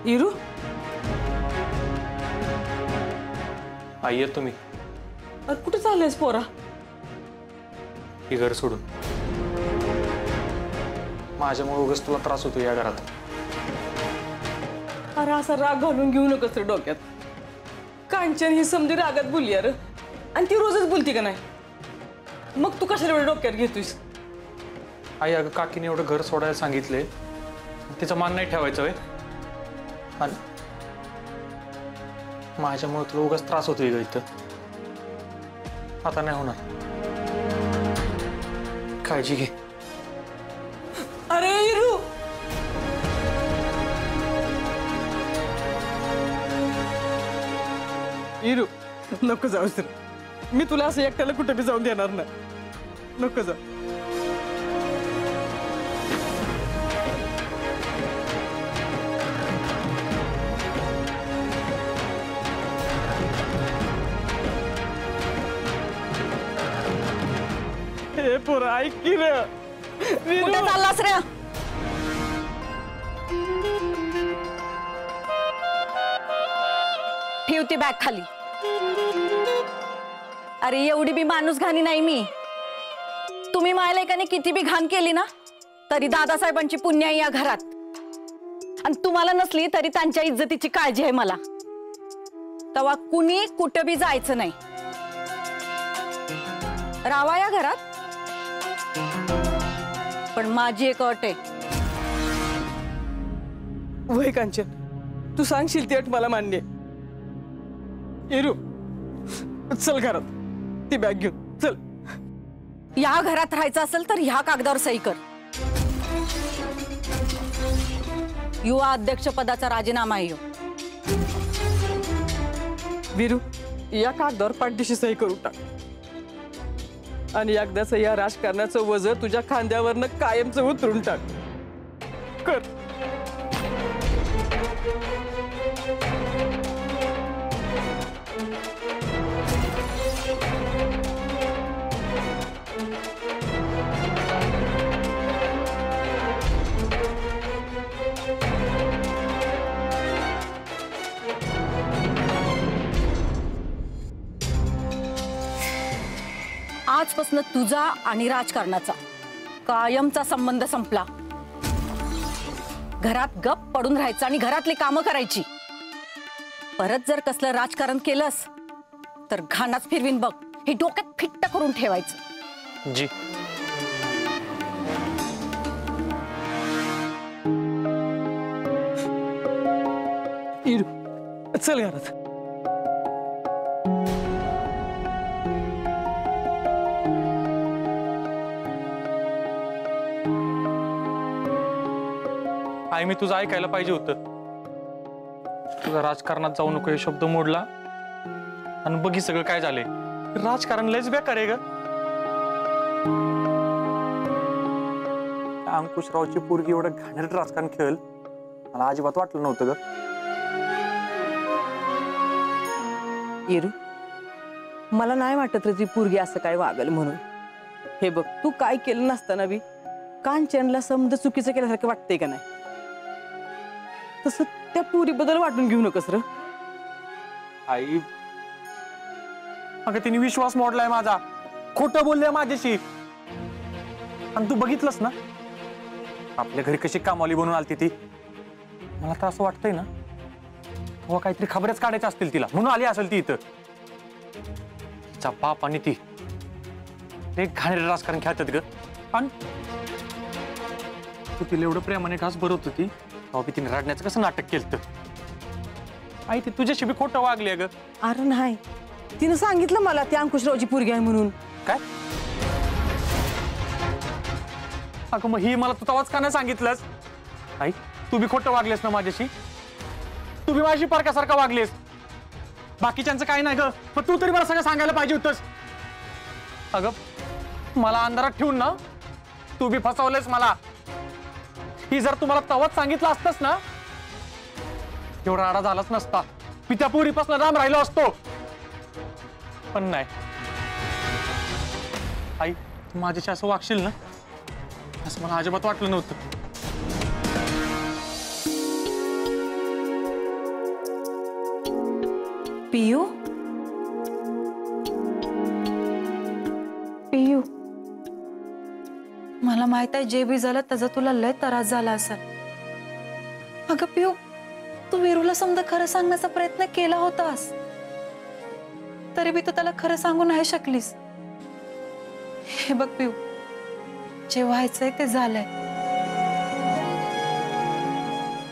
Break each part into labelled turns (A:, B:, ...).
A: इरू
B: आई येत तुम्ही
A: कुठे चाललेस पोरा?
B: ही घर सोडून माझ्यामुळे उगाच तुला त्रास होतो या घरात.
A: अरे असा राग घालून घेऊ नकोस रे डोक्यात. कांचन ही समजी रागात बोलली अरे, आणि ती रोजच बोलती का नाही? मग तू कशाला एवढं डोक्यात घेतोयस?
B: आई अगं काकीने एवढं घर सोडायला सांगितले, तिचं मान नाही ठेवायचं वे. आणि माझ्यामुळे तुला उगाच त्रास होतोय ग इथं. आता नाही होणार, काळजी घे.
A: अरे इरू इरू नको जाऊस रे. मी तुला असं एकट्याला कुठे बी जाऊन देणार नाही. नको जा. हे पोरा ऐक की रे.
C: कुठे चाललास रे? ठेवते बॅग खाली. अरे एवढी बी माणूस घाणी नाही मी. तुम्ही माझ्या लेकाने किती बी घाण केली ना तरी दादासाहेबांची पुण्य आहे या घरात. आणि तुम्हाला नसली तरी त्यांच्या इज्जतीची काळजी आहे मला. तेव्हा कुणी कुठं बी जायचं नाही. रावा या घरात, पण माझी एक अट आहे.
A: वय कांचन, तू सांगशील ती अट मला मान्य आहे. इरू चल घरात, ती बॅग घेऊन चल.
C: या घरात राहायचं असेल तर ह्या कागदावर सही कर. युवा अध्यक्ष पदाचा राजीनामा आहे.
A: वीरू या कागदावर पाठदिशी सही करून टाक. आणि एकदाच या राजकारणाचं वजन तुझ्या खांद्यावरनं कायमचं उतरून टाक. कर.
C: आजपासून तुझा आणि राजकारणाचा कायमचा संबंध संपला. घरात गप पडून राहायचं आणि घरातली कामं करायची. परत जर कसलं राजकारण केलंस तर घाणाच फिरवीन बघ. हे डोक्यात फिट्ट करून ठेवायचं.
B: जी.
A: इरू चल घरात.
B: आई मी तुझं ऐकायला पाहिजे होतं. तुझा राजकारणात जाऊ नको हे शब्द मोडला आणि बघी सगळं काय झाले. राजकारण लयच बेकार आहे ग. अंकुशरावची पोरगी एवढं घाणेरडं राजकारण खेळ मला अजिबात वाटलं नव्हतं ग.
A: इरू मला नाही वाटत रे ती पोरगी असं काय वागल म्हणून. हे बघ तू काय केलं नसताना बी कांचनला समज चुकीचं केल्यासारखं वाटतंय का नाही? तसं त्या पुरी बद्दल वाटून घेऊ नकोस र.
B: आई अगं तिने विश्वास मोडलाय माझा. खोटं बोलले माझ्याशी. आणि तू बघितलंस ना आपल्या घरी कशी कामवाली बनून आलती ती. मला तर असं वाटतंय ना तेव्हा काहीतरी खबरच काढायच्या असतील तिला म्हणून आली असेल ती इथं. तिचा बाप आणि ती एक घाणेरडं राजकारण खेळतात ग. आणि तू तिला एवढं प्रेमाने घास भरवत होती तेव्हा तिने रडण्याचं कसं नाटक केलं. आई ती तुझ्याशी बी खोटं वागली ग.
A: अरे नाही तिनं सांगितलं मला ती अंकुशरावची पोरगी आहे म्हणून.
B: काय? अगं मग ही मला तू तवाच का नाही सांगितलंस? आई तू बी खोटं वागलेस ना माझ्याशी. तू बी माझी पारकासारखा वागलेस. बाकीच्यांचं काही नाही ग. पण तू तरी मला सगळं सांगायला पाहिजे होतंस. अगं मला अंधारात ठेवून ना तू बी फसवलेस मला. ही जर तुम्हाला तवाच सांगितलं असतंस ना एवढा राडा झालाच नसता. मी त्या पोरीपासून लांब राहिलो असतो. पण नाही आई तू माझ्याशी असं वागशील ना असं मला अजिबात वाटलं नव्हतं.
C: पियू पियू, मला माहित आहे जे बी झालं त्याचा तुला लय त्रास झाला असेल. अगं पियू, तू वीरूला समजा खरं सांगण्याचा प्रयत्न केला होतास, तरी बी तू त्याला खरं सांगू नाही शकलीस. हे बघ पियू, जे व्हायचंय ते झालंय.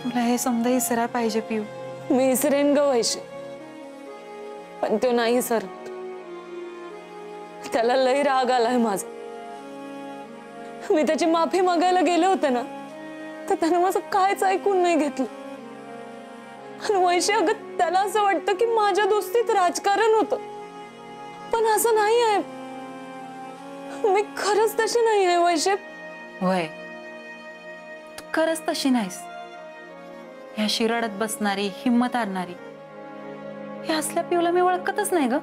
C: तुला हे समजा विसरायला पाहिजे पियू.
D: मी विसरेन ग वैशे, पण तो नाही सर. त्याला लई राग आलाय माझा. मी त्याची माफी मागायला गेले होते ना, तर त्यानं माझं कायच ऐकून नाही घेतलं. आणि वैशे, अगं त्याला असं वाटतं की माझ्या दोस्तीत राजकारण होतं, पण असं नाही आहे. मी खरंच तशी नाही आहे वैशे.
C: वय, तू खरंच तशी नाहीस. ह्या शिरडत बसणारी, हिम्मत आणणारी, हे असल्या पिऊला मी ओळखतच नाही ग.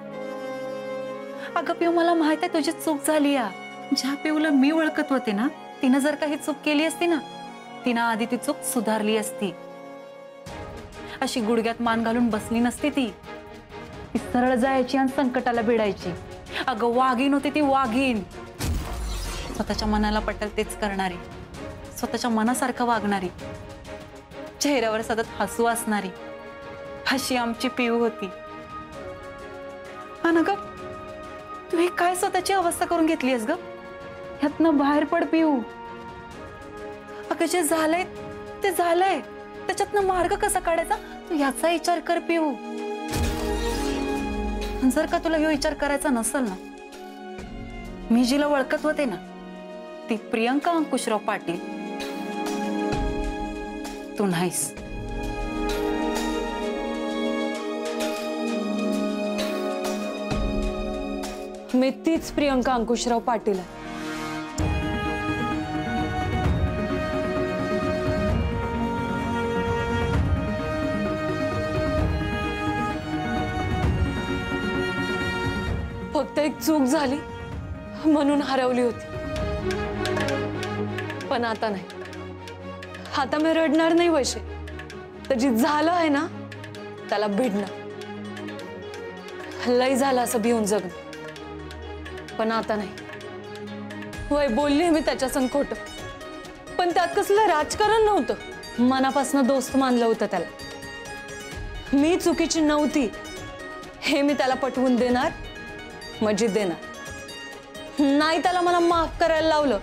C: अगं पिऊ, मला माहित आहे तुझी चूक झाली या. ज्या पिऊला मी ओळखत होते ना, तिनं जर काही चूक केली असती ना, तिनं आधी ती चूक सुधारली असती. अशी गुडघ्यात मान घालून बसली नसती ती. ती सरळ जायची आणि संकटाला भिडायची. अगं वाघीण होती ती, वाघीण. स्वतःच्या मनाला पटेल तेच करणारी, स्वतःच्या मनासारखं वागणारी, चेहऱ्यावर सतत हसू असणारी, अशी आमची पिऊ होती. आणि ग, तू ही काय स्वतःची अवस्था करून घेतलीस ग? ह्यातनं बाहेर पड पिऊ. अगं जे झालंय ते झालंय, त्याच्यातनं मार्ग कसा काढायचा तू याचा विचार कर पिऊ. जर का तुला ह्यो विचार करायचा नसेल ना, मी जिला ओळखत होते ना, ती प्रियंका अंकुशराव पाटील तू नाहीस.
D: मी तीच प्रियंका अंकुशराव पाटील आहे. फक्त एक चूक झाली म्हणून हरवली होती, पण आता नाही. आता मी रडणार नाही वैशे. तर जे झालं आहे ना, त्याला भिडणं. लय झालं असं भिवून जगणं, पण आता नाही. वय बोलली मी त्याच्या संग खोटं, पण त्यात कसलं राजकारण नव्हतं. मनापासून दोस्त मानलं होतं त्याला. मी चुकीची नव्हती हे मी त्याला पटवून देणार, म्हणजे देणार. नाही त्याला मला माफ करायला लावलं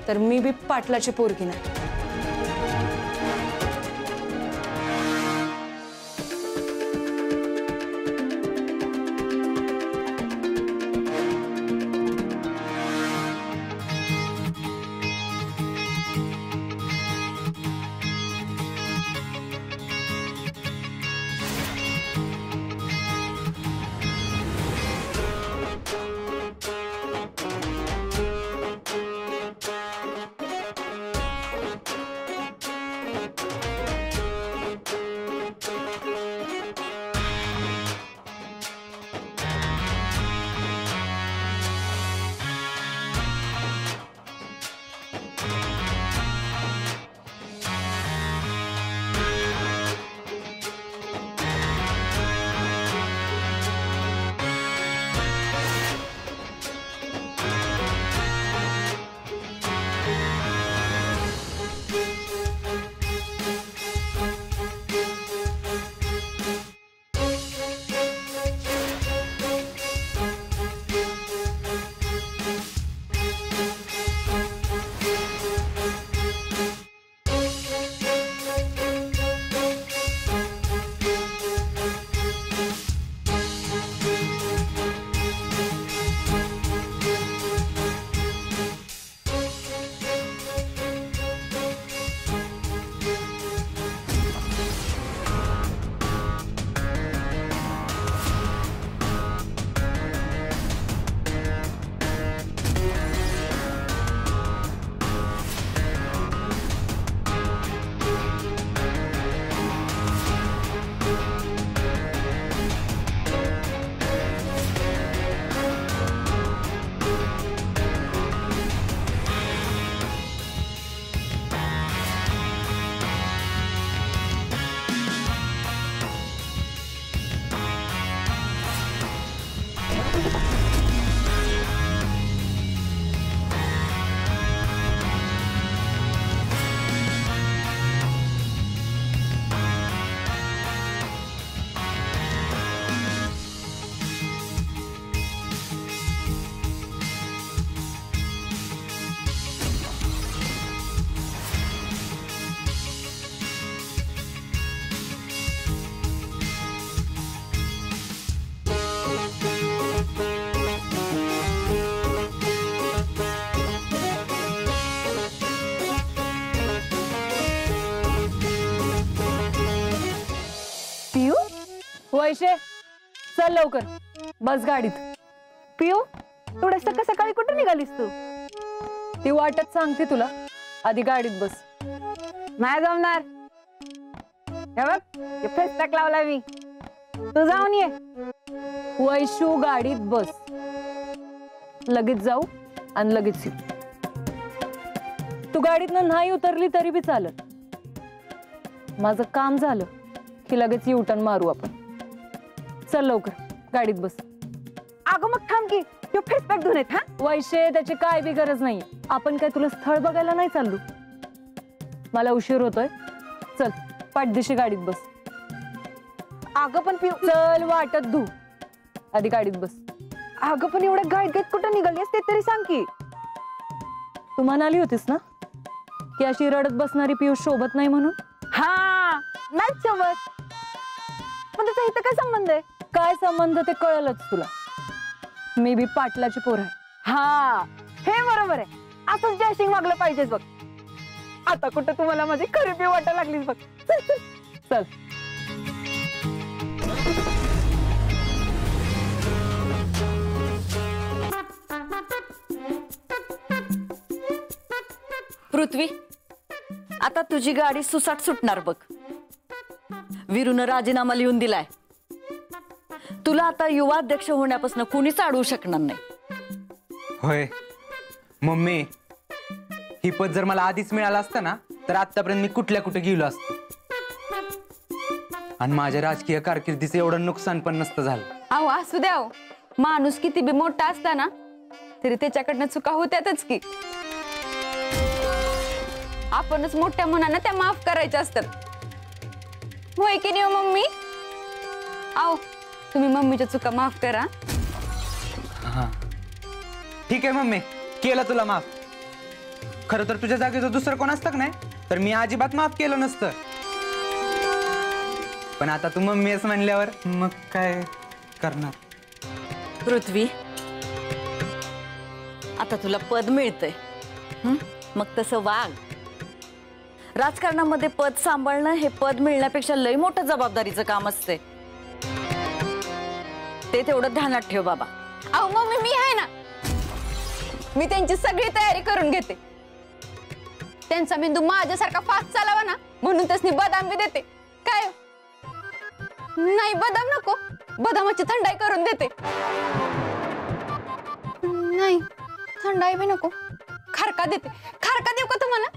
D: तर मी बी पाटलाची पोरगी नाही. वैशे चल लवकर बस गाडीत.
C: पिऊ थोडं सकाळी कुठे निघालीस तू?
D: ती वाटत सांगते तुला, आधी गाडीत बस.
C: नाही जमणार. हे बघ फेस पॅक लावला मी, तू जाऊन ये.
D: वैशू गाडीत बस, लगेच जाऊ आणि लगेच येऊ. तू गाडीतनं नाही उतरली तरी बी चालत. माझं काम झालं की लगेच युटर्न मारू आपण. चल लवकर गाडीत बस.
C: अगं मग थांब की, तो फेस पॅक घेऊन येत. हा
D: वैशे त्याची काय बी गरज नाही. आपण काय तुला स्थळ बघायला नाही चाललो. मला उशीर होतोय, चल पाठदिशी गाडीत बस.
C: अगं पण पिऊ,
D: चल वाटत धू, आधी गाडीत बस.
C: अगं पण एवढ्या गाईत कुठं निघालीस ते तरी सांग की.
D: तू म्हणाली होतीस ना की अशी रडत बसणारी पियुष शोभत नाही म्हणून.
C: हा नाही सोबत, पण त्याचा इथं काय संबंध आहे?
D: काय संबंध ते कळलंच तुला. मी बी पाटलाची पोर आहे.
C: हा हे बरोबर आहे. असंच डॅशिंग वागलं पाहिजेच बघ. आता कुठं तुम्हाला माझी खरी पिऊ वाटायला लागलीच बघ. चल चल
D: चल.
C: पृथ्वी, आता तुझी गाडी सुसाट सुटणार बघ. वीरूनं राजीनामा लिहून दिलाय. तुला आता युवा अध्यक्ष होण्यापासून कुणीच अडवू शकणार नाही.
E: होय मम्मी, ही पद जर मला आधीच मिळालं असतं ना तर आतापर्यंत मी कुठे गेलो असतो आणि माझ्या राजकीय कारकिर्दीचं एवढं नुकसान पण नसतं झालं.
F: अहो असू द्या हो. माणूस किती बी मोठा असता ना तरी त्याच्याकडनं चुका होत्यातच की. आपणच मोठ्या मनानं त्या माफ करायच्या असतात. होय की नाही हो मम्मी? आओ तुम्ही मम्मीच्या चुका माफ करा.
E: हा ठीक आहे मम्मी, केलं तुला माफ. खरं तर तुझ्या जागेचं दुसरं कोण असतं का नाही तर मी अजिबात माफ केलं नसतं. पण आता तू मम्मी असं म्हणल्यावर मग काय करणार.
C: पृथ्वी, आता तुला पद मिळतंय, मग तसं वाग. राजकारणामध्ये पद सांभाळणं हे पद मिळण्यापेक्षा लई मोठं जबाबदारीचं काम असते. ते तेवढं ध्यानात ठेव बाबा.
F: अहो मम्मी मी आहे ना, मी त्यांची सगळी तयारी करून घेते. त्यांचा मेंदू माझ्यासारखा फास्ट चालावा ना म्हणून त्यासनी बदाम बी देते. काय नाही बदाम नको, बदामाची थंडाई करून देते. नाही थंडाई बी नको, खारका देते. खारका देऊ का तुम्हाला?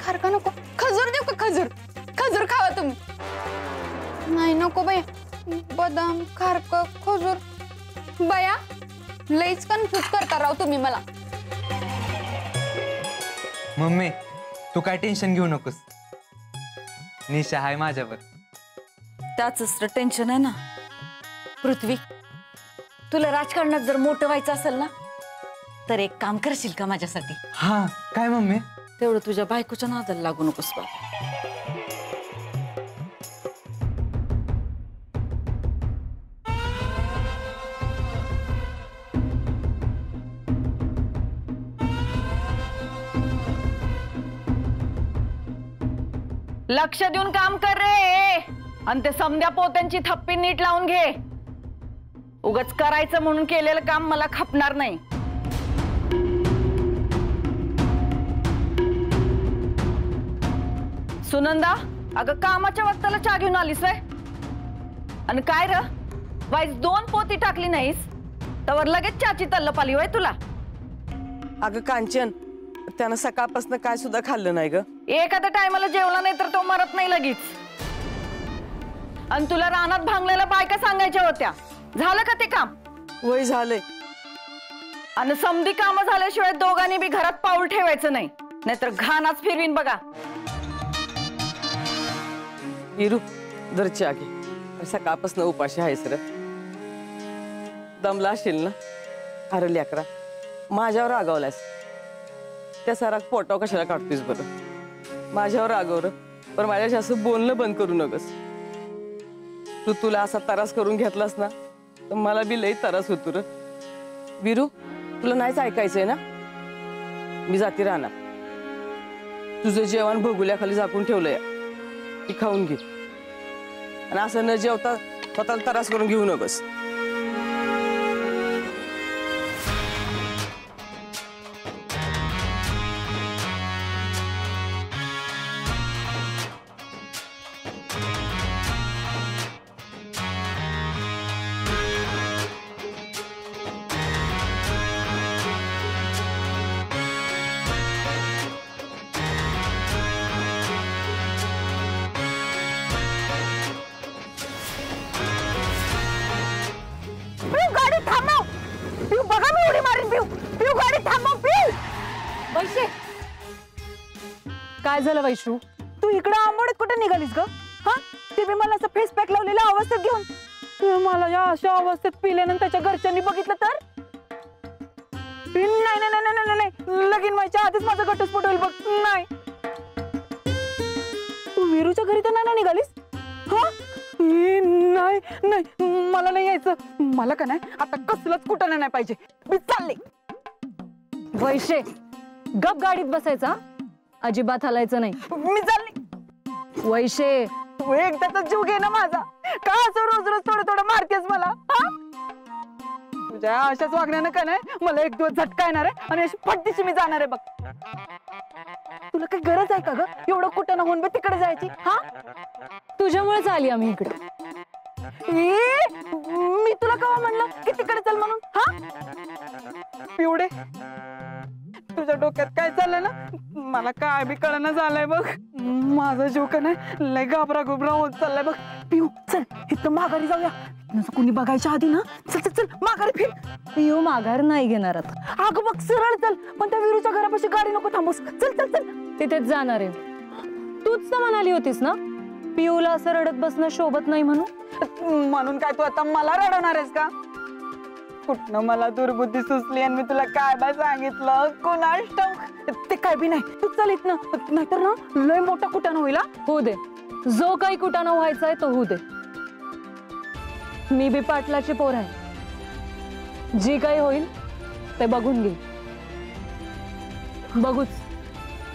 F: खारका नको. खजूर देऊ का? खजूर खजूर खावा तुम्ही. नाही नको बाई, बदाम खारका खजूर. बया लईच कन्फ्यूज करता राव तुम्ही मला.
E: मम्मी तू काय टेन्शन घेऊ नकोस, निशा आहे माझ्यावर.
C: त्याच टेन्शन आहे ना. पृथ्वी, तुला राजकारणात जर मोठं व्हायचं असेल ना तर एक काम करशील का माझ्यासाठी?
E: हा काय मम्मी?
C: तेवढं तुझ्या बायकोच्या नादाला लागू नकोस बा. लक्ष देऊन काम कर रे, आणि ते समद्या पोत्यांची थप्पी नीट लावून घे. उगाच करायचं म्हणून केलेलं काम मला खपणार नाही. सुनंदा, अगं कामाच्या वक्ताला चहा घेऊन आलीस व्हय? आणि काय र वाईस 2 पोती टाकली नाहीस तर लगेच चहाची तल्लप आली व्हय तुला?
A: अगं कांचन, त्यानं सकाळपासून काय सुद्धा खाल्लं नाही ग.
C: एखाद्या टायमाला जेवला नाही तर तो मरत नाही लगेच. आणि तुला रानात भांगलेल्या बायका सांगायच्या होत्या, झालं का ते काम?
A: वय झालंय.
C: आणि समधी काम झाल्याशिवाय दोघांनी बी घरात पाऊल ठेवायचं नाही, नाहीतर घाणाच फिरवीन बघा.
A: हिरू जर चहा घे, सकाळपासून उपाशी आहेस र. दमला असशील ना. अरे लेकरा, माझ्यावर रागावलास. त्या सारा पोटाव कशाला काढतोयस बरं? माझ्यावर रागव र, पण माझ्याशी असं बोलणं बंद करू नकस. तुला असा त्रास करून घेतलास ना तर मला बी लई त्रास होतो र. वीरू, तुला नाहीच ऐकायचंय ना? मी जाती राहणार. तुझं जेवण भगुल्याखाली झाकून ठेवलंय, ती खाऊन घे. आणि असं न जेवता स्वतःला त्रास करून घेऊ नकोस.
C: गाडी थांबव. पिऊ बघा मी उडी मारीन. पिऊ पिऊ गाडी थांबव. पिऊ
D: वैशे, काय झालं वैशू?
C: तू इकडं आंबोडत कुठे निघालीस ग? हा ते बी मला असं फेस पॅक लावलेल्या अवस्थेत घेऊन. तू मला या अशा अवस्थेत पिल्यानंतर त्याच्या घरच्यांनी बघितलं तर? नाही नाही नाही नाही नाही, लगीन व्हायच्या आधीच माझा घटस्फोट होईल बघ. नाही, तू वीरूच्या घरी तर नाही ना निघालीस? हा नाही नाही, मला नाही यायचं. मला का नाही आता कसलंच कुठं नाही पाहिजे. मी चालले.
D: वैशे, गप गाडीत बसायचा, अजिबात हलायचं नाही.
C: मी चालले.
D: वैशे,
C: तू एकदाचा जीव घे ना माझा. का असं रोज रोज थोडं थोडं मारतेस मला? हा? तुझ्या अशाच वागण्यानं का नाही मला एक दिवस झटका येणार आहे आणि अशी फटतीशी मी जाणार आहे बघ. तुला काही गरज आहे का ग एवढं कुठं ना होऊन तिकडे जायची? हा,
D: तुझ्यामुळेच आली आम्ही इकडे.
C: मी तुला केव्हा म्हणलं की तिकडे चल म्हणून? हा पिवडे, तुझ्या डोक्यात काय चाललंय ना मला काय बी कळना झालंय बघ. माझा जीव का नाही लय घाबरा घुबरा होत चाललाय बघ. पिऊ चल इथं माघारी जाऊया. कोणी बघायच्या आधी ना चल चल चल माघारी फिर.
D: पिऊ माघार नाही घेणार आता.
C: अगं बघ सरळ चल, पण त्या वीरूच्या घरापाशी गाडी नको थांबूस. चल चल चल.
D: तिथेच जाणार आहे. तूच तर म्हणाली होतीस ना पिऊला असं रडत बसणं शोभत नाही म्हणून.
C: म्हणून काय तू आता मला रडवणार आहेस का? कुठनं मला दुर्बुद्धी सुचली आणि मी तुला काय बाय सांगितलं कोणास ठाऊक. ते काय बी नाही, तू चल इथनं, नाहीतर ना लय मोठा कुटाणा होईल.
D: होऊ दे, जो काही कुटाणा व्हायचा आहे तो होऊ दे. मी बी पाटलाची पोर आहे. जी काही होईल ते बघून घे. बघूच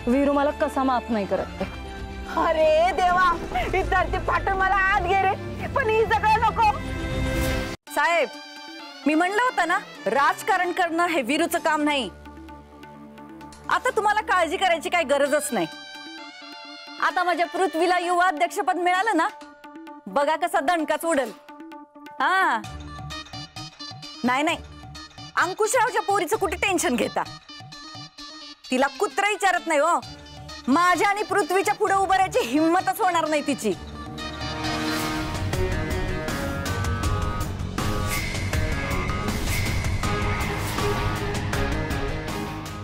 D: वीरू मला कसा माफ नाही करत ते.
C: अरे देवा, इथं फाटून मला आत घे रे, पण ही सगळं नको.
G: साहेब, मी म्हणलं होतं ना राजकारण करणं हे वीरूचं काम नाही. आता तुम्हाला काळजी करायची काही गरजच नाही. आता माझ्या पृथ्वीला युवा अध्यक्षपद मिळालं ना, बघा कसा दणकाच उडल. हा नाही नाही, अंकुशरावच्या पोरीचं कुठे टेन्शन घेता? तिला कुत्रा विचारत नाही हो. माझ्या आणि पृथ्वीच्या पुढे उभं राहायची हिंमतच होणार नाही तिची.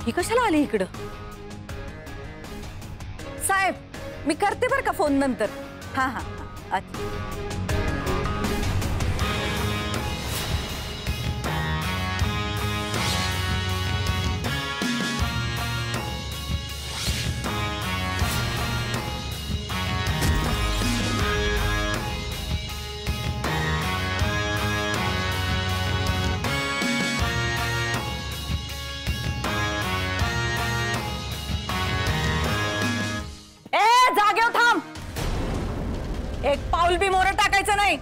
G: ही कशाला आली इकडं? साहेब, मी करते बर का फोन नंतर. हा हा अच्छा. जागेवर थांब. एक पाऊल बी मोर टाकायचं नाही.